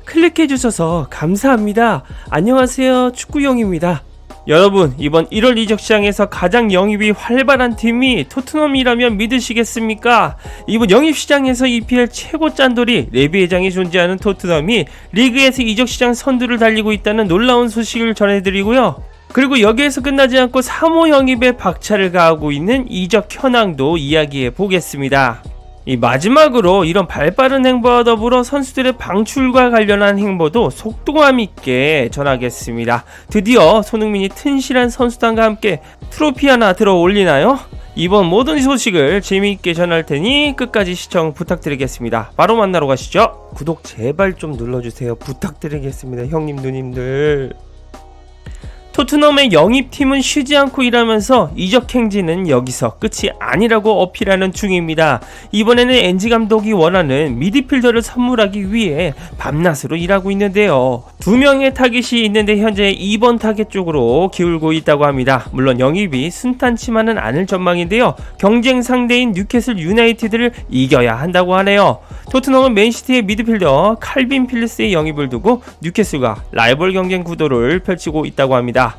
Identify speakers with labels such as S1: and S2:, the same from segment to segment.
S1: 클릭해주셔서 감사합니다. 안녕하세요, 축구용입니다. 여러분, 이번 1월 이적 시장에서 가장 영입이 활발한 팀이 토트넘이라면 믿으시겠습니까? 이번 영입 시장에서 EPL 최고 짠돌이 레비 회장이 존재하는 토트넘이 리그에서 이적 시장 선두를 달리고 있다는 놀라운 소식을 전해드리고요. 그리고 여기에서 끝나지 않고 3호 영입에 박차를 가하고 있는 이적 현황도 이야기해 보겠습니다. 마지막으로 이런 발빠른 행보와 더불어 선수들의 방출과 관련한 행보도 속도감 있게 전하겠습니다. 드디어 손흥민이 튼실한 선수단과 함께 트로피 하나 들어 올리나요? 이번 모든 소식을 재미있게 전할 테니 끝까지 시청 부탁드리겠습니다. 바로 만나러 가시죠. 구독 제발 좀 눌러주세요. 부탁드리겠습니다. 형님 누님들. 토트넘의 영입팀은 쉬지 않고 일하면서 이적 행진은 여기서 끝이 아니라고 어필하는 중입니다. 이번에는 엔지 감독이 원하는 미드필더를 선물하기 위해 밤낮으로 일하고 있는데요. 2명의 타깃이 있는데 현재 2번 타깃 쪽으로 기울고 있다고 합니다. 물론 영입이 순탄치만은 않을 전망인데요. 경쟁 상대인 뉴캐슬 유나이티드를 이겨야 한다고 하네요. 토트넘은 맨시티의 미드필더 칼빈 필리스의 영입을 두고 뉴캐슬과 라이벌 경쟁 구도를 펼치고 있다고 합니다.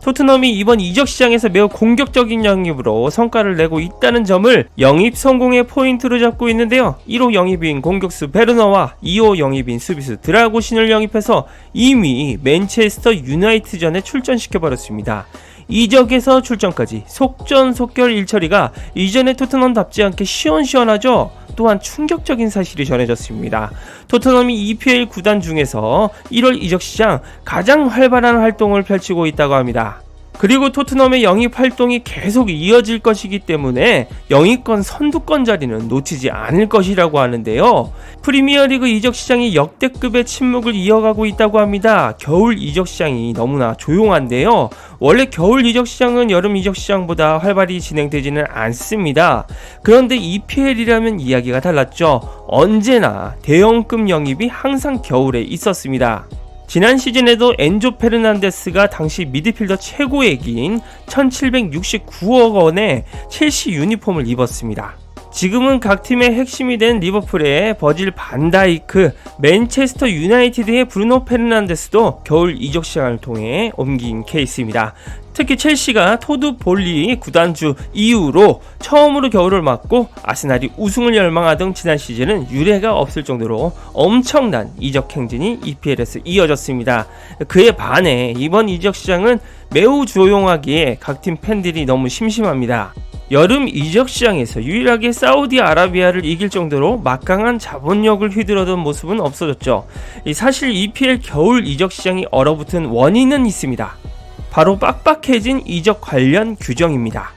S1: 토트넘이 이번 이적 시장에서 매우 공격적인 영입으로 성과를 내고 있다는 점을 영입 성공의 포인트로 잡고 있는데요. 1호 영입인 공격수 베르너와 2호 영입인 수비수 드라고신을 영입해서 이미 맨체스터 유나이티드전에 출전시켜버렸습니다. 이적에서 출전까지 속전속결 일처리가 이전의 토트넘답지 않게 시원시원하죠. 또한 충격적인 사실이 전해졌습니다. 토트넘이 EPL 구단 중에서 1월 이적 시장 가장 활발한 활동을 펼치고 있다고 합니다. 그리고 토트넘의 영입 활동이 계속 이어질 것이기 때문에 영입권 선두권 자리는 놓치지 않을 것이라고 하는데요. 프리미어리그 이적 시장이 역대급의 침묵을 이어가고 있다고 합니다. 겨울 이적 시장이 너무나 조용한데요. 원래 겨울 이적 시장은 여름 이적 시장보다 활발히 진행되지는 않습니다. 그런데 EPL이라면 이야기가 달랐죠. 언제나 대형급 영입이 항상 겨울에 있었습니다. 지난 시즌에도 엔조 페르난데스가 당시 미드필더 최고액인 1769억 원의 첼시 유니폼을 입었습니다. 지금은 각 팀의 핵심이 된 리버풀의 버질 반다이크, 맨체스터 유나이티드의 브루노 페르난데스도 겨울 이적 시장을 통해 옮긴 케이스입니다. 특히 첼시가 토드 볼리 구단주 이후로 처음으로 겨울을 맞고 아스날이 우승을 열망하던 지난 시즌은 유례가 없을 정도로 엄청난 이적 행진이 EPL에서 이어졌습니다. 그에 반해 이번 이적 시장은 매우 조용하기에 각 팀 팬들이 너무 심심합니다. 여름 이적 시장에서 유일하게 사우디아라비아를 이길 정도로 막강한 자본력을 휘두르던 모습은 없어졌죠. 사실 EPL 겨울 이적 시장이 얼어붙은 원인은 있습니다. 바로 빡빡해진 이적 관련 규정입니다.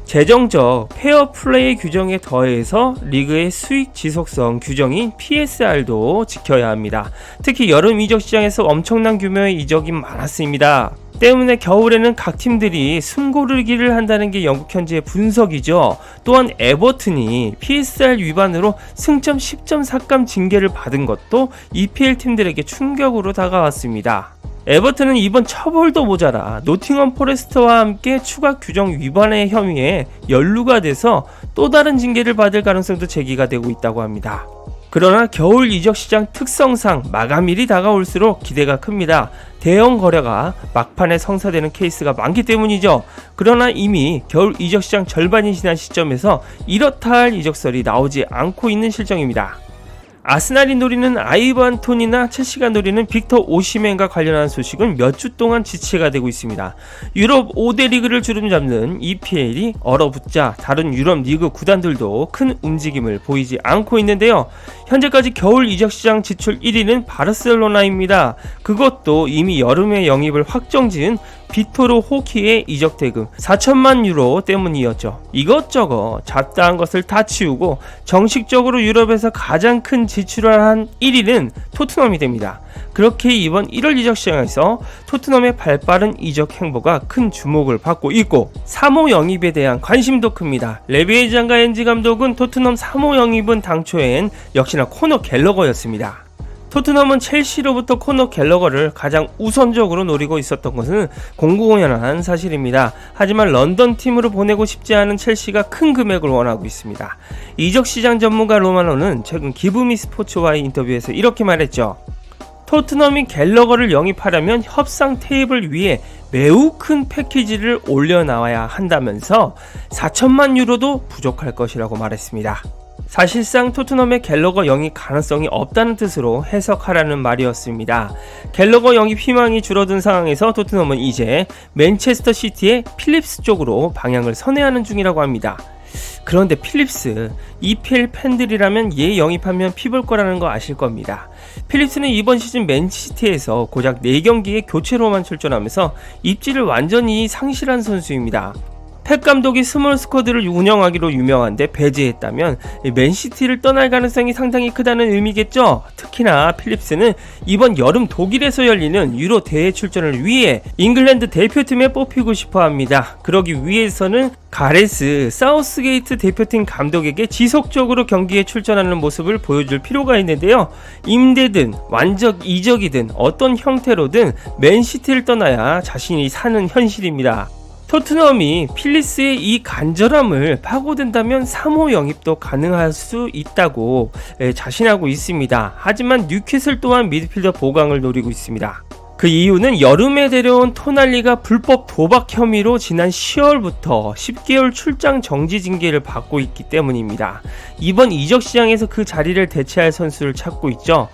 S1: 재정적 페어플레이 규정에 더해서 리그의 수익 지속성 규정인 PSR도 지켜야 합니다. 특히 여름 이적 시장에서 엄청난 규모의 이적이 많았습니다. 때문에 겨울에는 각 팀들이 숨고르기를 한다는 게 영국 현지의 분석이죠. 또한 에버튼이 PSR 위반으로 승점 10.4감 징계를 받은 것도 EPL 팀들에게 충격으로 다가왔습니다. 에버튼은 이번 처벌도 모자라 노팅엄 포레스트와 함께 추가 규정 위반의 혐의에 연루가 돼서 또 다른 징계를 받을 가능성도 제기가 되고 있다고 합니다. 그러나 겨울 이적 시장 특성상 마감일이 다가올수록 기대가 큽니다. 대형 거래가 막판에 성사되는 케이스가 많기 때문이죠. 그러나 이미 겨울 이적 시장 절반이 지난 시점에서 이렇다 할 이적설이 나오지 않고 있는 실정입니다. 아스날이 노리는 아이반 톤이나 첼시가 노리는 빅터 오시멘과 관련한 소식은 몇 주 동안 지체가 되고 있습니다. 유럽 5대 리그를 주름잡는 EPL이 얼어붙자 다른 유럽 리그 구단들도 큰 움직임을 보이지 않고 있는데요. 현재까지 겨울 이적 시장 지출 1위는 바르셀로나입니다. 그것도 이미 여름에 영입을 확정지은 비토르 호키의 이적 대금 4천만 유로 때문이었죠. 이것저것 잡다한 것을 다 치우고 정식적으로 유럽에서 가장 큰 지출을 한 1위는 토트넘이 됩니다. 그렇게 이번 1월 이적 시장에서 토트넘의 발빠른 이적 행보가 큰 주목을 받고 있고 3호 영입에 대한 관심도 큽니다. 레비 회장과 엔지 감독은 토트넘 3호 영입은 당초엔 역시나 코너 갤러거였습니다. 토트넘은 첼시로부터 코너 갤러거를 가장 우선적으로 노리고 있었던 것은 공공연한 사실입니다. 하지만 런던 팀으로 보내고 싶지 않은 첼시가 큰 금액을 원하고 있습니다. 이적 시장 전문가 로마노는 최근 기브미 스포츠와의 인터뷰에서 이렇게 말했죠. 토트넘이 갤러거를 영입하려면 협상 테이블 위에 매우 큰 패키지를 올려나와야 한다면서 4천만 유로도 부족할 것이라고 말했습니다. 사실상 토트넘의 갤러거 영입 가능성이 없다는 뜻으로 해석하라는 말이었습니다. 갤러거 영입 희망이 줄어든 상황에서 토트넘은 이제 맨체스터 시티의 필립스 쪽으로 방향을 선회하는 중이라고 합니다. 그런데 필립스, EPL 팬들이라면 얘 영입하면 피 볼 거라는 거 아실 겁니다. 필립스는 이번 시즌 맨시티에서 고작 4경기의 교체로만 출전하면서 입지를 완전히 상실한 선수입니다. 펩 감독이 스몰 스쿼드를 운영하기로 유명한데 배제했다면 맨시티를 떠날 가능성이 상당히 크다는 의미겠죠. 특히나 필립스는 이번 여름 독일에서 열리는 유로 대회 출전을 위해 잉글랜드 대표팀에 뽑히고 싶어 합니다. 그러기 위해서는 가레스 사우스게이트 대표팀 감독에게 지속적으로 경기에 출전하는 모습을 보여줄 필요가 있는데요. 임대든 완적 이적이든 어떤 형태로든 맨시티를 떠나야 자신이 사는 현실입니다. 토트넘이 필립스의 이 간절함을 파고든다면 3호 영입도 가능할 수 있다고 자신하고 있습니다. 하지만 뉴캐슬 또한 미드필더 보강을 노리고 있습니다. 그 이유는 여름에 데려온 토날리가 불법 도박 혐의로 지난 10월부터 10개월 출장 정지 징계를 받고 있기 때문입니다. 이번 이적 시장에서 그 자리를 대체할 선수를 찾고 있죠.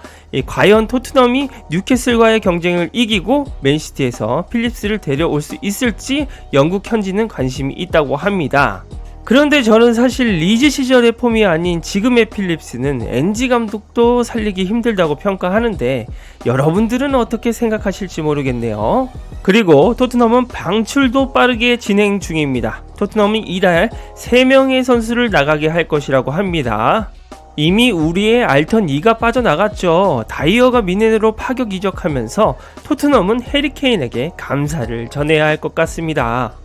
S1: 과연 토트넘이 뉴캐슬과의 경쟁을 이기고 맨시티에서 필립스를 데려올 수 있을지 영국 현지는 관심이 있다고 합니다. 그런데 저는 사실 리즈 시절의 폼이 아닌 지금의 필립스는 엔지 감독도 살리기 힘들다고 평가하는데 여러분들은 어떻게 생각하실지 모르겠네요. 그리고 토트넘은 방출도 빠르게 진행 중입니다. 토트넘이 이달 3명의 선수를 나가게 할 것이라고 합니다. 이미 우리의 알턴 2가 빠져나갔죠. 다이어가 미넨으로 파격 이적하면서 토트넘은 해리케인에게 감사를 전해야 할 것 같습니다.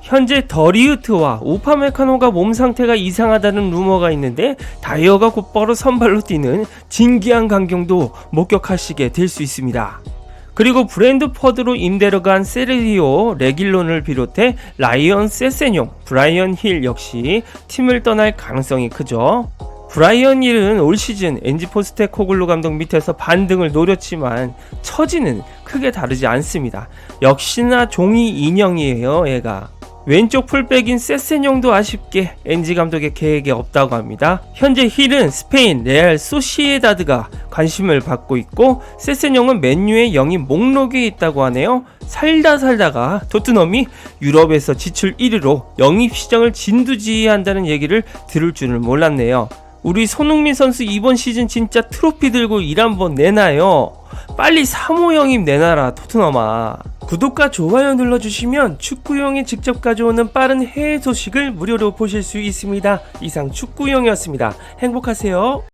S1: 현재 더리우트와 우파메카노가 몸 상태가 이상하다는 루머가 있는데 다이어가 곧바로 선발로 뛰는 진기한 광경도 목격하시게 될 수 있습니다. 그리고 브랜드퍼드로 임대로 간 세르히오 레길론을 비롯해 라이언 세세뇽, 브라이언 힐 역시 팀을 떠날 가능성이 크죠. 브라이언 힐은 올 시즌 엔지 포스테코글루 감독 밑에서 반등을 노렸지만 처지는 크게 다르지 않습니다. 역시나 종이 인형이에요, 얘가. 왼쪽 풀백인 세세뇽도 아쉽게 엔지 감독의 계획에 없다고 합니다. 현재 힐은 스페인 레알 소시에다드가 관심을 받고 있고 세세뇽은 맨유의 영입 목록에 있다고 하네요. 살다가 토트넘이 유럽에서 지출 1위로 영입 시장을 진두지휘한다는 얘기를 들을 줄은 몰랐네요. 우리 손흥민 선수 이번 시즌 진짜 트로피 들고 일 한번 내놔요. 빨리 3호 영입 내놔라, 토트넘아. 구독과 좋아요 눌러주시면 축구용이 직접 가져오는 빠른 해외 소식을 무료로 보실 수 있습니다. 이상 축구용이었습니다. 행복하세요.